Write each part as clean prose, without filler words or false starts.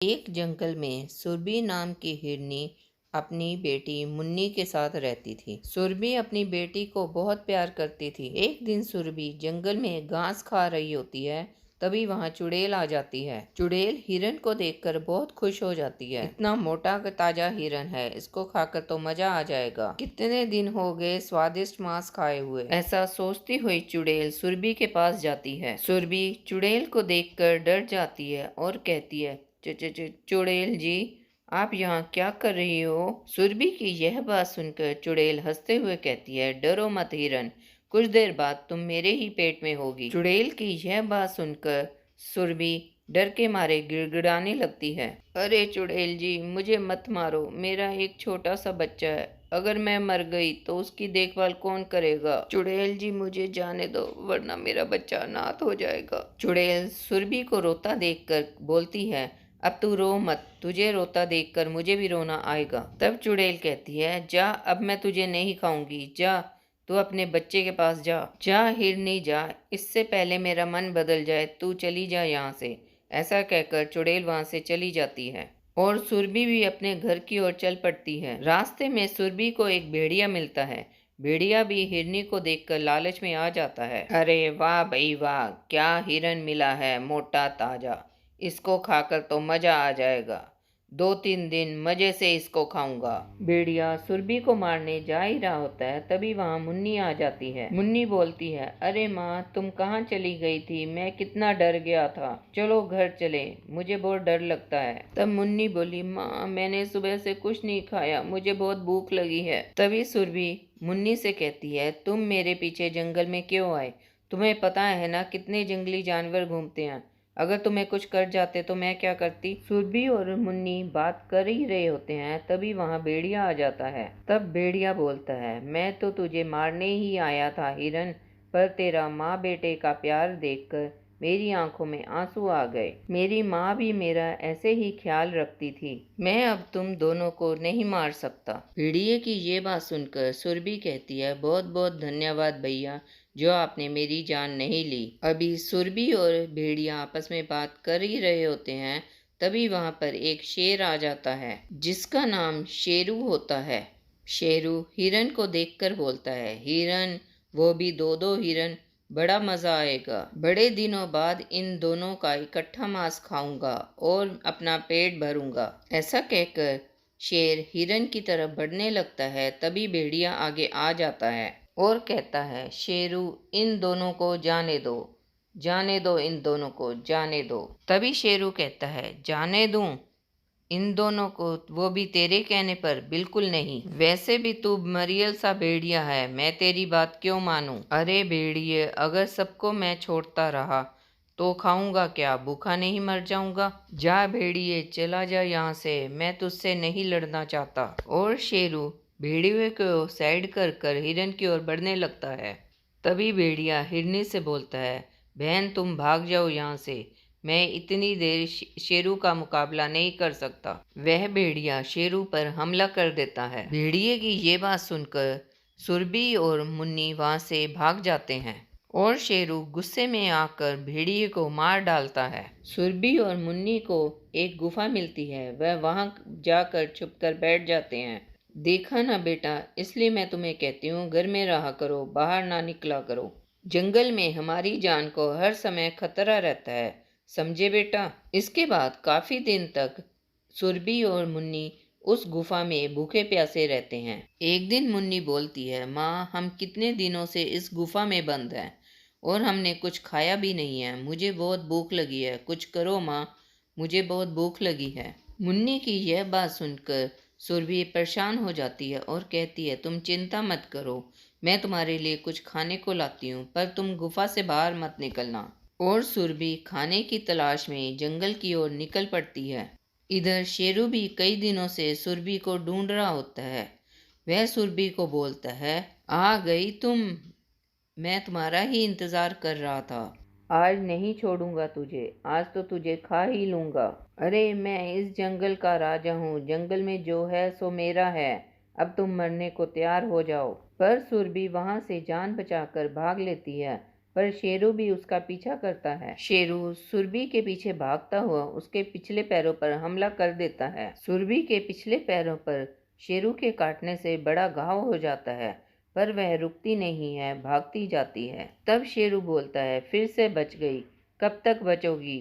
एक जंगल में सुरभि नाम की हिरनी अपनी बेटी मुन्नी के साथ रहती थी। सुरभि अपनी बेटी को बहुत प्यार करती थी। एक दिन सुरभि जंगल में घास खा रही होती है, तभी वहां चुड़ैल आ जाती है। चुड़ैल हिरन को देखकर बहुत खुश हो जाती है। इतना मोटा ताजा हिरन है, इसको खाकर तो मजा आ जाएगा। कितने दिन हो गए स्वादिष्ट मांस खाए हुए। ऐसा सोचती हुई चुड़ैल सुरभि के पास जाती है। सुरभि चुड़ैल को देखकर डर जाती है और कहती है, चुड़ैल जी, आप यहाँ क्या कर रही हो? सुरभि की यह बात सुनकर चुड़ैल हंसते हुए कहती है, डरो मत हिरन, कुछ देर बाद तुम मेरे ही पेट में होगी। चुड़ैल की यह बात सुनकर सुरभि डर के मारे गिड़गिड़ाने लगती है। अरे चुड़ैल जी, मुझे मत मारो, मेरा एक छोटा सा बच्चा है, अगर मैं मर गई तो उसकी देखभाल कौन करेगा? चुड़ैल जी, मुझे जाने दो, वरना मेरा बच्चा अनाथ हो जाएगा। चुड़ैल सुरभि को रोता देखकर बोलती है, अब तू रो मत, तुझे रोता देखकर मुझे भी रोना आएगा। तब चुड़ैल कहती है, जा, अब मैं तुझे नहीं खाऊंगी, जा तू अपने बच्चे के पास जा। जा हिरनी जा, इससे पहले मेरा मन बदल जाए, तू चली जा यहाँ से। ऐसा कहकर चुड़ैल वहां से चली जाती है और सुरभि भी अपने घर की ओर चल पड़ती है। रास्ते में सुरभि को एक भेड़िया मिलता है। भेड़िया भी हिरनी को देखकर लालच में आ जाता है। अरे वाह भाई वाह, क्या हिरन मिला है, मोटा ताजा, इसको खाकर तो मजा आ जाएगा, 2-3 दिन मजे से इसको खाऊंगा। भेड़िया सुरभि को मारने जा ही रहा होता है, तभी वहां मुन्नी आ जाती है। मुन्नी बोलती है, अरे माँ, तुम कहाँ चली गई थी? मैं कितना डर गया था, चलो घर चले, मुझे बहुत डर लगता है। तब मुन्नी बोली, माँ, मैंने सुबह से कुछ नहीं खाया, मुझे बहुत भूख लगी है। तभी सुरभि मुन्नी से कहती है, तुम मेरे पीछे जंगल में क्यों आए? तुम्हें पता है ना कितने जंगली जानवर घूमते हैं, अगर तुम्हें कुछ कर जाते तो मैं क्या करती? सुरभि और मुन्नी बात कर ही रहे होते हैं, तभी वहां भेड़िया आ जाता है। तब भेड़िया बोलता है, मैं तो तुझे मारने ही आया था हिरन, पर तेरा माँ बेटे का प्यार देखकर मेरी आंखों में आंसू आ गए। मेरी माँ भी मेरा ऐसे ही ख्याल रखती थी, मैं अब तुम दोनों को नहीं मार सकता। भेड़िए की ये बात सुनकर सुरभि कहती है, बहुत बहुत धन्यवाद भैया, जो आपने मेरी जान नहीं ली। अभी सुरभि और भेड़िया आपस में बात कर ही रहे होते हैं, तभी वहां पर एक शेर आ जाता है जिसका नाम शेरू होता है। शेरू हिरन को देखकर बोलता है, हिरन, वो भी दो दो हिरन, बड़ा मजा आएगा, बड़े दिनों बाद इन दोनों का इकट्ठा मांस खाऊंगा और अपना पेट भरूंगा। ऐसा कहकर शेर हिरन की तरफ बढ़ने लगता है, तभी भेड़िया आगे आ जाता है और कहता है, शेरू, इन दोनों को जाने दो, जाने दो, इन दोनों को जाने दो। तभी शेरू कहता है, जाने दूं इन दोनों को? वो भी तेरे कहने पर? बिल्कुल नहीं, वैसे भी तू मरियल सा भेड़िया है, मैं तेरी बात क्यों मानूं? अरे भेड़िए, अगर सबको मैं छोड़ता रहा तो खाऊंगा क्या, भूखा नहीं मर जाऊंगा? जा भेड़िए, चला जा यहाँ से, मैं तुझसे नहीं लड़ना चाहता। और शेरू भेड़िए को साइड कर कर हिरन की ओर बढ़ने लगता है। तभी भेड़िया हिरनी से बोलता है, बहन, तुम भाग जाओ यहाँ से, मैं इतनी देर शेरू का मुकाबला नहीं कर सकता। वह भेड़िया शेरू पर हमला कर देता है। भेड़िए की ये बात सुनकर सुरभि और मुन्नी वहां से भाग जाते हैं और शेरू गुस्से में आकर भेड़िए को मार डालता है। सुरभि और मुन्नी को एक गुफा मिलती है, वह वहां जाकर छुपकर बैठ जाते हैं। देखा ना बेटा, इसलिए मैं तुम्हें कहती हूँ, घर में रहा करो, बाहर ना निकला करो, जंगल में हमारी जान को हर समय खतरा रहता है, समझे बेटा? इसके बाद काफी दिन तक सुरभि और मुन्नी उस गुफा में भूखे प्यासे रहते हैं। एक दिन मुन्नी बोलती है, माँ, हम कितने दिनों से इस गुफा में बंद हैं और हमने कुछ खाया भी नहीं है, मुझे बहुत भूख लगी है, कुछ करो माँ, मुझे बहुत भूख लगी है। मुन्नी की यह बात सुनकर सुरभि परेशान हो जाती है और कहती है, तुम चिंता मत करो, मैं तुम्हारे लिए कुछ खाने को लाती हूँ, पर तुम गुफा से बाहर मत निकलना। और सुरभि खाने की तलाश में जंगल की ओर निकल पड़ती है। इधर शेरू भी कई दिनों से सुरभि को ढूंढ रहा होता है। वह सुरभि को बोलता है, आ गई तुम, मैं तुम्हारा ही इंतजार कर रहा था, आज नहीं छोड़ूंगा तुझे, आज तो तुझे खा ही लूंगा। अरे मैं इस जंगल का राजा हूँ, जंगल में जो है सो मेरा है, अब तुम मरने को तैयार हो जाओ। पर सुरभि वहां से जान बचाकर भाग लेती है। पर शेरू भी उसका पीछा करता है। शेरू सुरभि के पीछे भागता हुआ उसके पिछले पैरों पर हमला कर देता है। सुरभि के पिछले पैरों पर शेरू के काटने से बड़ा घाव हो जाता है, पर वह रुकती नहीं है, भागती जाती है। तब शेरू बोलता है, फिर से बच गई। कब तक बचोगी?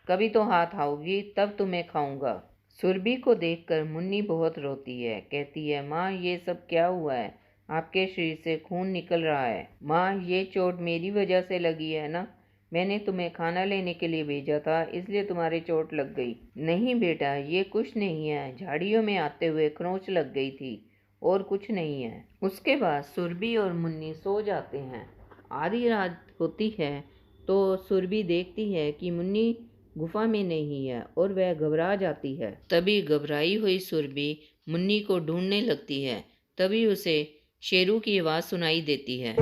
कभी तो हाथ आओगी, तब तुम्हें खाऊंगा। सुरभि को देखकर मुन्नी बहुत रोती है। कहती है, माँ, ये सब क्या हुआ है? आपके शरीर से खून निकल रहा है। माँ, ये चोट मेरी वजह से लगी है ना? मैंने तुम्हें खाना लेने के लिए भेजा था, इसलिए तुम्हारी चोट लग गई। नहीं बेटा, ये कुछ नहीं है, झाड़ियों में आते हुए खरोंच लग गई थी, और कुछ नहीं है। उसके बाद सुरभि और मुन्नी सो जाते हैं। आधी रात होती है तो सुरभि देखती है कि मुन्नी गुफा में नहीं है और वह घबरा जाती है। तभी घबराई हुई सुरभि मुन्नी को ढूंढने लगती है। तभी उसे शेरू की आवाज़ सुनाई देती है।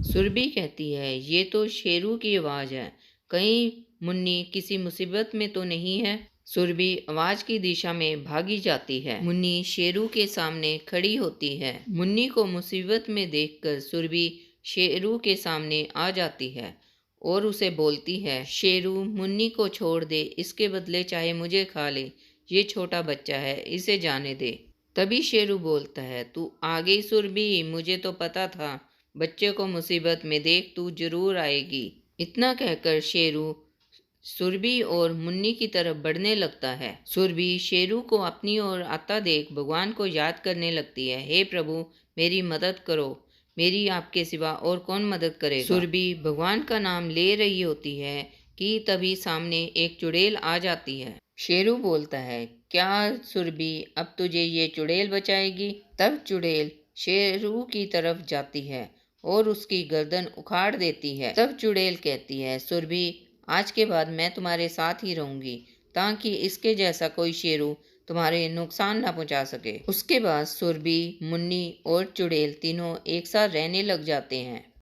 सुरभि कहती है, ये तो शेरू की आवाज़ है। कहीं मुन्नी किसी मुसीबत में तो नहीं है? सुरभि आवाज की दिशा में भागी जाती है। मुन्नी शेरू के सामने खड़ी होती है। मुन्नी को मुसीबत में देखकर सुरभि शेरू के सामने आ जाती है और उसे बोलती है, शेरू, मुन्नी को छोड़ दे, इसके बदले चाहे मुझे खा ले। ये छोटा बच्चा है, इसे जाने दे। तभी शेरू बोलता है, तू आ गई सुरभि, मुझे तो पता था। बच्चे को मुसीबत में देख तू जरूर आएगी। इतना कहकर शेरू सुरभि और मुन्नी की तरफ बढ़ने लगता है। सुरभि शेरू को अपनी ओर आता देख भगवान को याद करने लगती है। हे प्रभु, मेरी मदद करो, मेरी आपके सिवा और कौन मदद करेगा। सुरभि भगवान का नाम ले रही होती है कि तभी सामने एक चुड़ैल आ जाती है। शेरू बोलता है, क्या सुरभि, अब तुझे ये चुड़ैल बचाएगी? तब चुड़ैल शेरू की तरफ जाती है और उसकी गर्दन उखाड़ देती है। तब चुड़ैल कहती है, सुरभि, आज के बाद मैं तुम्हारे साथ ही रहूंगी, ताकि इसके जैसा कोई शेरू तुम्हारे नुकसान ना पहुंचा सके। उसके बाद सुरभि, मुन्नी और चुड़ैल तीनों एक साथ रहने लग जाते हैं।